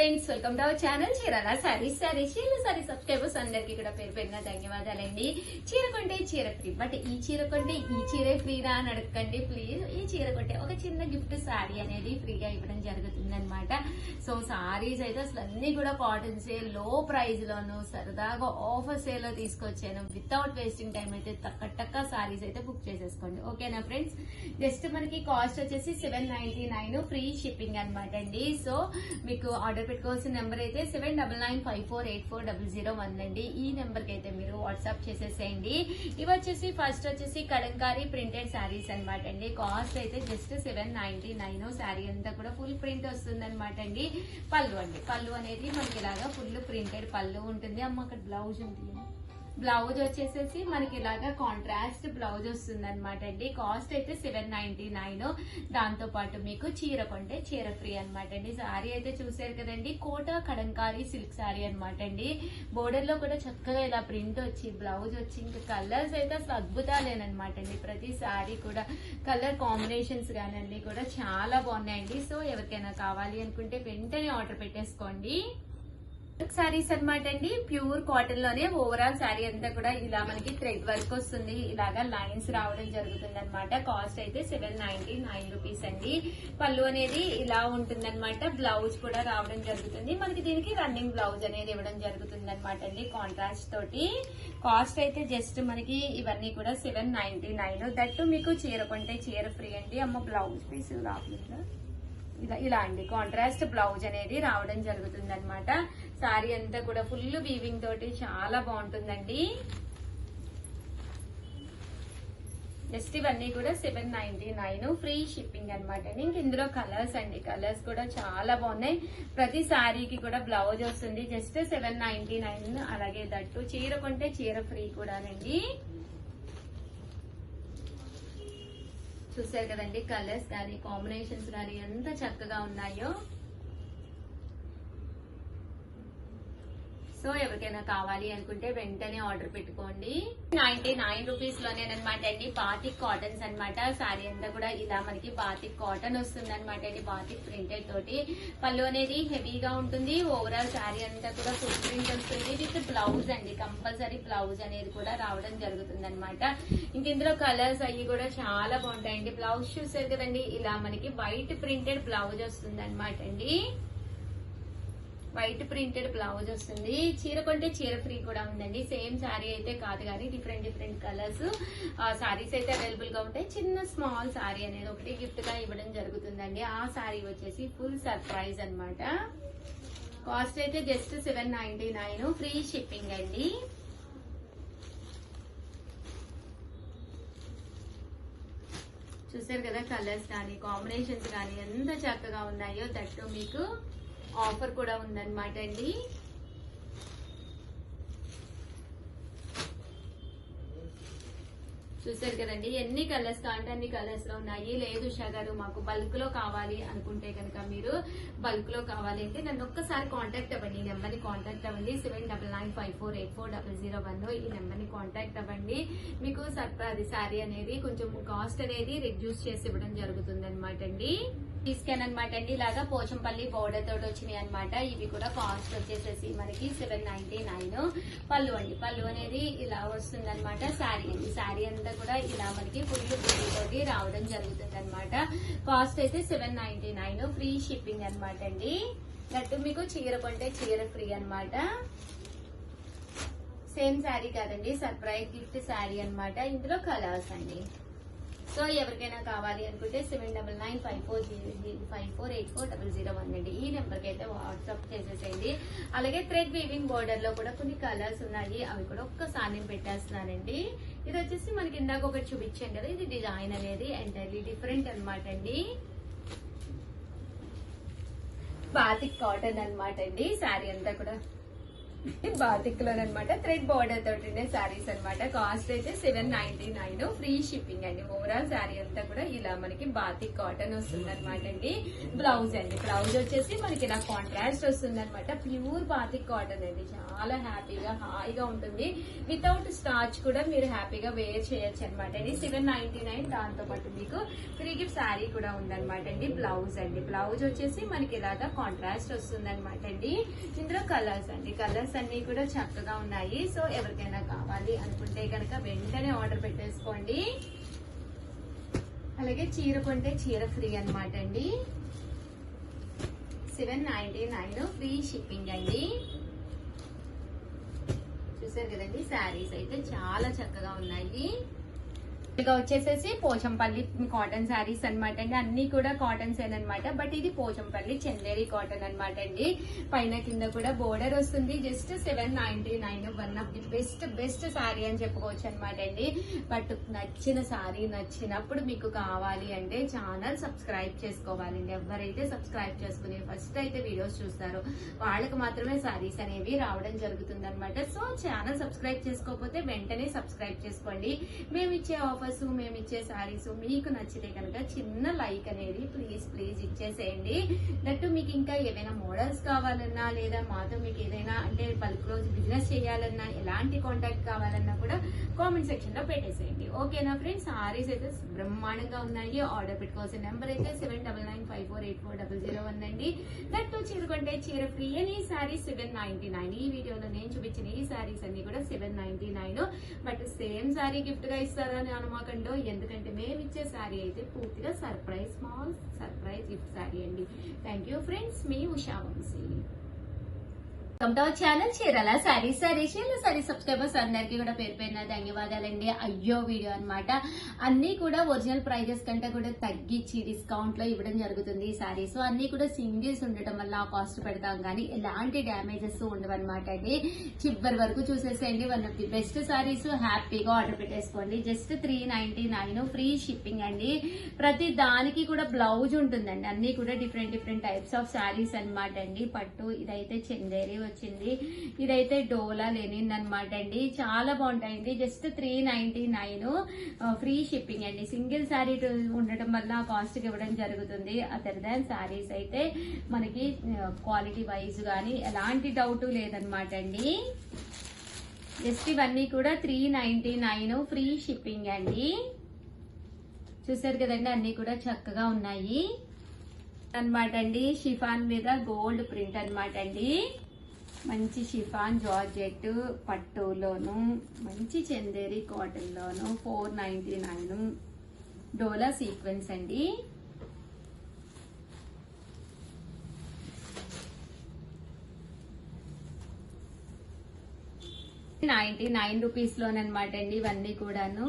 Friends, welcome to our channel Chirala saris. Sorry subscribers అందరికి కూడా పేరు పేరున ధన్యవాదాలండి. చీర కొంటే చీర ఫ్రీ, బట్ ఈ చీర కొంటే ఈ చీరే ఫ్రీనా అని అడగండి ప్లీజ్. ఈ చీర కొంటే ఒక చిన్న గిఫ్ట్ సారీ అనేది ఫ్రీగా ఇవ్వడం జరుగుతుంది అనమాట. సో సారీస్ అయితే అసలు అన్ని కూడా కాటన్ సేల్ లో ప్రైస్ లోను సరదాగా ఆఫర్ సేల్ లో తీసుకొచ్చాను. వితౌట్ వేస్టింగ్ టైం అయితే టక్క సారీస్ అయితే బుక్ చేసేసుకోండి. ఓకేనా ఫ్రెండ్స్? జస్ట్ మనకి కాస్ట్ వచ్చేసి 799 ఫ్రీ షిప్పింగ్ అనమాట అండి. సో మీకు ఆర్డర్ పెట్టుకోవాల్సిన నెంబర్ అయితే 7995484001 అండి. ఈ నెంబర్ కి అయితే మీరు వాట్సాప్ చేసేసేయండి. ఇవి వచ్చేసి ఫస్ట్ వచ్చేసి కలంకారీ ప్రింటెడ్ శారీస్ అనమాట అండి. కాస్ట్ అయితే జస్ట్ 799. శారీ అంతా కూడా ఫుల్ ప్రింట్ వస్తుంది అనమాట అండి. పళ్ళు అండి, పళ్ళు అనేది మనకి ఇలాగా ఫుల్ ప్రింటెడ్ పళ్ళు ఉంటుంది. అమ్మ అక్కడ బ్లౌజ్ ఉంటుంది. బ్లౌజ్ వచ్చేసేసి మనకి ఇలాగా కాంట్రాస్ట్ బ్లౌజ్ వస్తుంది అనమాట అండి. కాస్ట్ అయితే 799. దాంతో పాటు మీకు చీర కొంటే చీర ఫ్రీ అనమాట అండి. సారీ అయితే చూసారు కదండి, కోట కలంకారీ సిల్క్ సారీ అనమాట అండి. బోర్డర్ లో కూడా చక్కగా ఇలా ప్రింట్ వచ్చి బ్లౌజ్ వచ్చి ఇంకా కలర్స్ అయితే అసలు అద్భుతాలేనమాట అండి. ప్రతి సారీ కూడా కలర్ కాంబినేషన్స్ కానీ అన్ని కూడా చాలా బాగున్నాయండి. సో ఎవరికైనా కావాలి అనుకుంటే వెంటనే ఆర్డర్ పెట్టేసుకోండి. సారీస్ అనమాట అండి. ప్యూర్ కాటన్ లోనే ఓవరాల్ శారీ అంతా కూడా ఇలా మనకి థ్రెడ్ వర్క్ వస్తుంది. ఇలాగా లైన్స్ రావడం జరుగుతుంది అనమాట. కాస్ట్ అయితే 799 రూపీస్ అండి. పళ్ళు అనేది ఇలా ఉంటుంది అనమాట. బ్లౌజ్ కూడా రావడం జరుగుతుంది. మనకి దీనికి రన్నింగ్ బ్లౌజ్ అనేది ఇవ్వడం జరుగుతుంది అనమాట అండి, కాంట్రాస్ట్ తోటి. కాస్ట్ అయితే జస్ట్ మనకి ఇవన్నీ కూడా 799. దట్టు మీకు చీర కొంటే చీర ఫ్రీ అండి. అమ్మ బ్లౌజ్ పీస్ రాకుండా ఇలా అండి కాంట్రాస్ట్ బ్లౌజ్ అనేది రావడం జరుగుతుంది అనమాట. సారీ అంతా కూడా ఫుల్ వీవింగ్ తోటి చాలా బాగుంటుందండి. జస్ట్ ఇవన్నీ కూడా 799 ఫ్రీ షిప్పింగ్ అనమాట అండి. ఇంక ఇందులో కలర్స్ అండి, కలర్స్ కూడా చాలా బాగున్నాయి. ప్రతి సారీకి కూడా బ్లౌజ్ వస్తుంది. జస్ట్ 799. అలాగే దట్టు చీర కొంటే చీర ఫ్రీ కూడానండి. చూసారు కదండి, కలర్స్ కానీ కాంబినేషన్స్ కానీ ఎంత చక్కగా ఉన్నాయో. సో ఎవరికైనా కావాలి అనుకుంటే వెంటనే ఆర్డర్ పెట్టుకోండి. 99 రూపీస్ లోనేనమాట అండి. బాతిక్ కాటన్స్ అనమాట. సారీ అంతా కూడా ఇలా మనకి బాతిక్ కాటన్ వస్తుంది అనమాట అండి. బాతిక్ ప్రింటెడ్ తోటి పళ్ళు అనేది హెవీగా ఉంటుంది. ఓవరాల్ సారీ అంతా కూడా ఫుల్ ప్రింట్ వస్తుంది. విత్ బ్లౌజ్ అండి, కంపల్సరీ బ్లౌజ్ అనేది కూడా రావడం జరుగుతుంది అనమాట. ఇంక ఇందులో కలర్స్ అవి కూడా చాలా బాగుంటాయండి. బ్లౌజ్ చూసారు కదండి, ఇలా మనకి వైట్ ప్రింటెడ్ బ్లౌజ్ వస్తుంది అనమాట అండి. వైట్ ప్రింటెడ్ బ్లౌజ్ వస్తుంది. చీర కొంటే చీర ఫ్రీ కూడా ఉందండి. సేమ్ శారీ అయితే కాదు కానీ డిఫరెంట్ కలర్స్ శారీస్ అయితే అవైలబుల్ గా ఉంటాయి. చిన్న స్మాల్ శారీ అనేది ఒకటి గిఫ్ట్ గా ఇవ్వడం జరుగుతుందండి. ఆ శారీ వచ్చేసి ఫుల్ సర్ప్రైజ్ అనమాట. కాస్ట్ అయితే జస్ట్ 799 ఫ్రీ షిప్పింగ్ అండి. చూసారు కదా, కలర్స్ కానీ కాంబినేషన్స్ కానీ ఎంత చక్కగా ఉన్నాయో. దట్టు మీకు ఆఫర్ కూడా ఉందన్నమాట అండి. చూసారు కదండి, ఎన్ని కలర్స్ కావాలంటే అన్ని కలర్స్ లో ఉన్నాయి. లేదు ఉషా గారు మాకు బల్క్ లో కావాలి అనుకుంటే కనుక మీరు బల్క్ లో కావాలి అంటే నన్ను ఒక్కసారి కాంటాక్ట్ అవ్వండి. ఈ నెంబర్ ని కాంటాక్ట్ అవ్వండి. 7995484001 ఈ నెంబర్ ని కాంటాక్ట్ అవ్వండి. మీకు సర్ప్రైజ్ శారీ అనేది కొంచెం కాస్ట్ అనేది రిడ్యూస్ చేసి ఇవ్వడం జరుగుతుంది అనమాట అండి. తీసుకెళ్ళి అనమాట అండి. ఇలాగా పోచంపల్లి బోర్డర్ తోటి వచ్చినాయి అనమాట. ఇవి కూడా కాస్ట్ వచ్చేసేసి మనకి 799. పళ్ళు అండి, పళ్ళు అనేది ఇలా వస్తుంది అనమాట. శారీ అండి, శారీ అంతా కూడా ఇలా మనకి ఫుల్ బుద్ధి తోటి రావడం జరుగుతుంది అనమాట. కాస్ట్ అయితే 799 ఫ్రీ షిప్పింగ్ అనమాట అండి. దట్టు మీకు చీర కొంటే చీర ఫ్రీ అనమాట. సేమ్ శారీ కాదండి, సర్ప్రైజ్ గిఫ్ట్ శారీ అనమాట. ఇందులో కలర్స్ అండి. సో ఎవరికైనా కావాలి అనుకుంటే 7995484001 అండి. ఈ నెంబర్ కి అయితే వాట్సాప్ చేసేసేయండి. అలాగే థ్రెడ్ వీవింగ్ బోర్డర్ లో కూడా కొన్ని కలర్స్ ఉన్నాయి, అవి కూడా ఒక్కసారి నేను పెట్టేస్తున్నానండి. ఇది వచ్చేసి మనకి ఇందాక ఒకటి చూపించాను కదా, ఇది డిజైన్ అనేది ఎంటైర్లీ డిఫరెంట్ అనమాట అండి. బాతిక్ కాటన్ అనమాట అండి. శారీ అంతా కూడా బాతిక్ లో అనమాట థ్రెడ్ బార్డర్ తోటి శారీస్ అనమాట. కాస్ట్ అయితే 799, ఫ్రీ షిప్పింగ్ అండి. ఓవరాల్ శారీ అంతా కూడా ఇలా మనకి బాతిక్ కాటన్ వస్తుంది అనమాట అండి. బ్లౌజ్ అండి, బ్లౌజ్ వచ్చేసి మనకి ఇలా కాంట్రాస్ట్ వస్తుంది అనమాట. ప్యూర్ బాతిక్ కాటన్ అండి, చాలా హ్యాపీగా హాయిగా ఉంటుంది. వితౌట్ స్టార్చ్ కూడా మీరు హ్యాపీగా వేర్ చేయొచ్చు అనమాట అండి. 799, దాంతో పాటు మీకు ఫ్రీ గిఫ్ట్ శారీ కూడా ఉందన్నమాట అండి. బ్లౌజ్ అండి, బ్లౌజ్ వచ్చేసి మనకి ఇలాగా కాంట్రాస్ట్ వస్తుంది అనమాట అండి. ఇందులో కలర్స్ అండి, కలర్స్ అన్ని కూడా చక్కగా ఉన్నాయి. సో ఎవరికైనా కావాలి అనుకుంటే కనుక వెంటనే ఆర్డర్ పెట్టేసుకోండి. అలాగే చీర కొంటే చీర ఫ్రీ అనమాట అండి. 799, ఫ్రీ షిప్పింగ్ అండి. చూసారు కదండి, శారీస్ అయితే చాలా చక్కగా ఉన్నాయి. ఇక వచ్చేసేసి పోచంపల్లి కాటన్ శారీస్ అనమాట అండి. అన్ని కూడా కాటన్స్ అనమాట. బట్ ఇది పోచంపల్లి చందేరి కాటన్ అనమాట అండి. పైన కింద కూడా బోర్డర్ వస్తుంది. Just 799, one of the best sari అని చెప్పుకోవచ్చు అనమాట అండి. బట్ నచ్చిన శారీ నచ్చినప్పుడు మీకు కావాలి అంటే ఛానల్ సబ్స్క్రైబ్ చేసుకోవాలండి. ఎవరైతే సబ్స్క్రైబ్ చేసుకుని ఫస్ట్ అయితే వీడియోస్ చూస్తారో వాళ్ళకి మాత్రమే శారీస్ అనేవి రావడం జరుగుతుంది అనమాట. సో ఛానల్ సబ్స్క్రైబ్ చేసుకోకపోతే వెంటనే సబ్స్క్రైబ్ చేసుకోండి. మేము ఇచ్చే ఆఫర్స్, మేము ఇచ్చే శారీస్ మీకు నచ్చితే కనుక చిన్న లైక్ అనేది ప్లీజ్ ఇచ్చేసేయండి. దట్టు మీకు ఇంకా ఏదైనా మోడల్స్ కావాలన్నా, లేదా మాతో మీకు ఏదైనా అంటే బల్క్ రోజు బిజినెస్ చేయాలన్నా, ఎలాంటి కాంటాక్ట్ కావాలన్నా కూడా కామెంట్ సెక్షన్ లో పెట్టేసేయండి. ఓకేనా ఫ్రెండ్స్, శారీస్ అయితే బ్రహ్మాండంగా ఉన్నాయి. ఆర్డర్ పెట్టుకోవాల్సిన నెంబర్ అయితే 7995484001 అండి. దట్టు చీర కొంటే చీర ఫ్రీ అని శారీ 799. ఈ వీడియోలో నేను చూపించిన ఈ శారీస్ అన్ని కూడా 799. బట్ సేమ్ శారీ గిఫ్ట్ గా ఇస్తారని అనుమాకండో, ఎందుకంటే మేము ఇచ్చే శారీ అయితే పూర్తిగా surprise, small surprise gift sari అండి. థ్యాంక్ యూ ఫ్రెండ్స్, మీ Usha Vamsi. Welcome to our channel చీరల శారీస్. శారీ సబ్స్క్రైబర్స్ అందరికీ కూడా పేరు పేరున ధన్యవాదాలండి. అయ్యో వీడియో అనమాట, అన్ని కూడా ఒరిజినల్ ప్రైజెస్ కంటే కూడా తగ్గించి డిస్కౌంట్ లో ఇవ్వడం జరుగుతుంది. ఈ శారీస్ అన్ని కూడా సింగిల్స్ ఉండటం వల్ల ఆ కాస్ట్ పెడతాం, కానీ ఎలాంటి డ్యామేజెస్ ఉండవన్నమాట అండి. చివరి వరకు చూసేసేయండి. One of the best saris, హ్యాపీగా ఆర్డర్ పెట్టేసుకోండి. జస్ట్ 399, ఫ్రీ షిప్పింగ్ అండి. ప్రతి దానికి కూడా బ్లౌజ్ ఉంటుందండి. అన్ని కూడా డిఫరెంట్ టైప్స్ ఆఫ్ శారీస్ అనమాట అండి. పట్టు, ఇదైతే చందేరి వచ్చింది, ఇదైతే డోలా లెనిన్ అనమాట అండి. చాలా బాగుంటాయండి. జస్ట్ 399, ఫ్రీ షిప్పింగ్ అండి. సింగిల్ శారీ ఉండటం వల్ల కాస్ట్ కి ఇవ్వడం జరుగుతుంది. అదర్ దాన్ శారీస్ అయితే మనకి క్వాలిటీ వైజ్ గానీ ఎలాంటి డౌట్ లేదనమాట అండి. జస్ట్ ఇవన్నీ కూడా 399, ఫ్రీ షిప్పింగ్ అండి. చూసారు కదండి, అన్ని కూడా చక్కగా ఉన్నాయి అనమాట అండి. షిఫాన్ మీద గోల్డ్ ప్రింట్ అనమాట అండి. మంచి షిఫాన్ జార్జెట్ పట్టులోను, మంచి చందేరి కాటన్ లోను 499, డోలా సీక్వెన్స్ అండి. ₹99 లోనమాట అండి ఇవన్నీ కూడాను.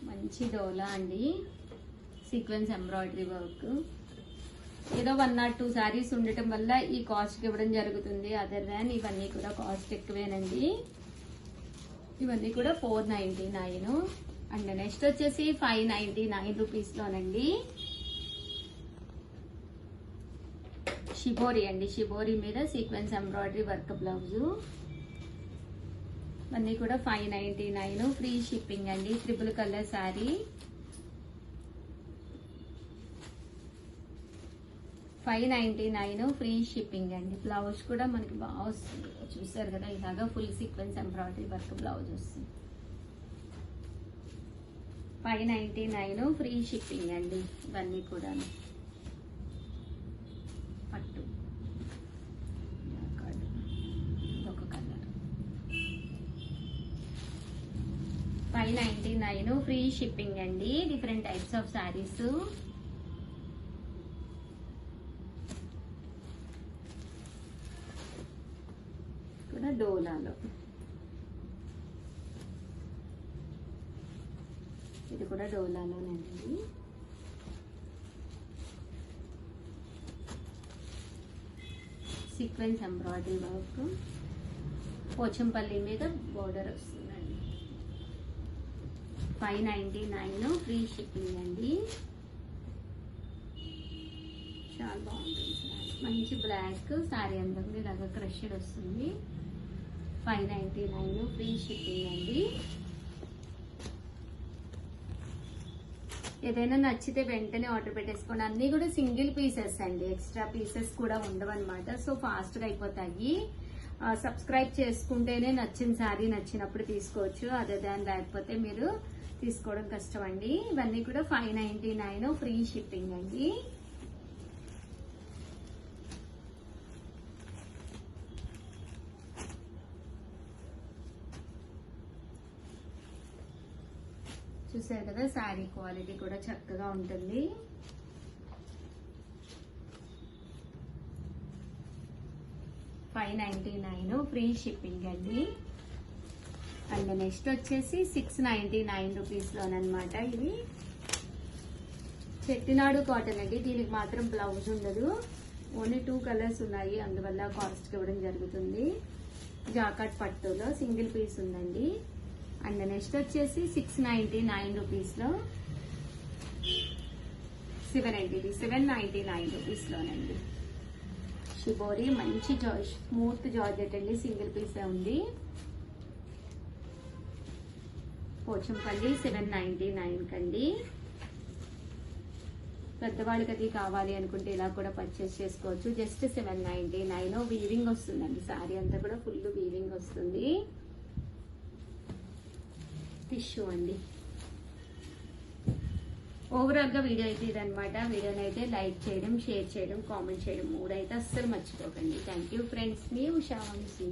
మంచి డోలా అండి, సీక్వెన్స్ ఎంబ్రాయిడరీ వర్క్. ఏదో 1 or 2 శారీస్ ఉండటం వల్ల ఈ కాస్ట్ ఇవ్వడం జరుగుతుంది. అదర్ దాన్ ఇవన్నీ కూడా కాస్ట్ ఎక్కువేనండి. ఇవన్నీ కూడా 499. అండ్ నెక్స్ట్ వచ్చేసి ₹599 లోనండి. షిబోరి అండి, షిబోరి మీద సీక్వెన్స్ ఎంబ్రాయిడరీ వర్క్ బ్లౌజు. అన్నీ కూడా 599, ఫ్రీ షిప్పింగ్ అండి. Triple colour sari, 599, free shipping అండి. బ్లౌజ్ కూడా మనకి బాగా వస్తుంది. చూసారు కదా, ఇలాగా full sequence embroidery work blouse వస్తుంది. 599, ఫ్రీ షిప్పింగ్ అండి. ఇవన్నీ కూడా పట్టు, ఒక కలర్ 599, ఫ్రీ షిప్పింగ్ అండి. Different types of saris. కూడా డోలాలో, ఇది కూడా డోలాలోనండి. సీక్వెన్స్ ఎంబ్రాయిడరీ వర్క్, పోచంపల్లి మీద బోర్డర్ వస్తుందండి. 599 ఫ్రీ షిప్పింగ్ అండి. చాలా బాగుంటుంది సారీ, మంచి బ్లాక్ సారీ అంతా కూడా ఇలాగ క్రషెడ్ వస్తుంది. 599 ఫ్రీ షిప్పింగ్ అండి. ఏదైనా నచ్చితే వెంటనే ఆర్డర్ పెట్టేసుకోండి. అన్నీ కూడా సింగిల్ పీసెస్ అండి, ఎక్స్ట్రా పీసెస్ కూడా ఉండవన్నమాట. సో ఫాస్ట్గా అయిపోతాయి. సబ్స్క్రైబ్ చేసుకుంటేనే నచ్చిన శారీ నచ్చినప్పుడు తీసుకోవచ్చు, అదే దాని లేకపోతే మీరు తీసుకోవడం కష్టం అండి. ఇవన్నీ కూడా 599 ఫ్రీ షిప్పింగ్ అండి. చూసారు కదా, శారీ క్వాలిటీ కూడా చక్కగా ఉంటుంది. $599 ఫ్రీ షిప్పింగ్ అండి. అండ్ నెక్స్ట్ వచ్చేసి 699 రూపీస్లోనమాట. ఇది చెట్టినాడు కాటన్ అండి. దీనికి మాత్రం బ్లౌజ్ ఉండదు, ఓన్లీ 2 కలర్స్ ఉన్నాయి, అందువల్ల కాస్ట్ ఇవ్వడం జరుగుతుంది. జాకాట్ పట్టులో సింగిల్ పీస్ ఉందండి. అండ్ నెక్స్ట్ వచ్చేసి 699 రూపీస్లో 799 రూపీస్లోనండి. షిబోరి మంచి స్మూత్ జార్జెట్ అండి, సింగిల్ పీసే ఉంది. పోచంపల్లి 799 కండి. పెద్దవాళ్ళకి అది కావాలి అనుకుంటే ఇలా కూడా పర్చేస్ చేసుకోవచ్చు. జస్ట్ 799. వీవింగ్ వస్తుందండి, శారీ అంతా కూడా ఫుల్ వీవింగ్ వస్తుంది. టిష్యూ అండి. ఓవరాల్ గా వీడియో అయితే ఇదనమాట. వీడియోని అయితే లైక్ చేయడం, షేర్ చేయడం, కామెంట్ చేయడం 3 అయితే అస్సలు మర్చిపోకండి. థ్యాంక్ యూ ఫ్రెండ్స్, మీ ఉషా వంశీ.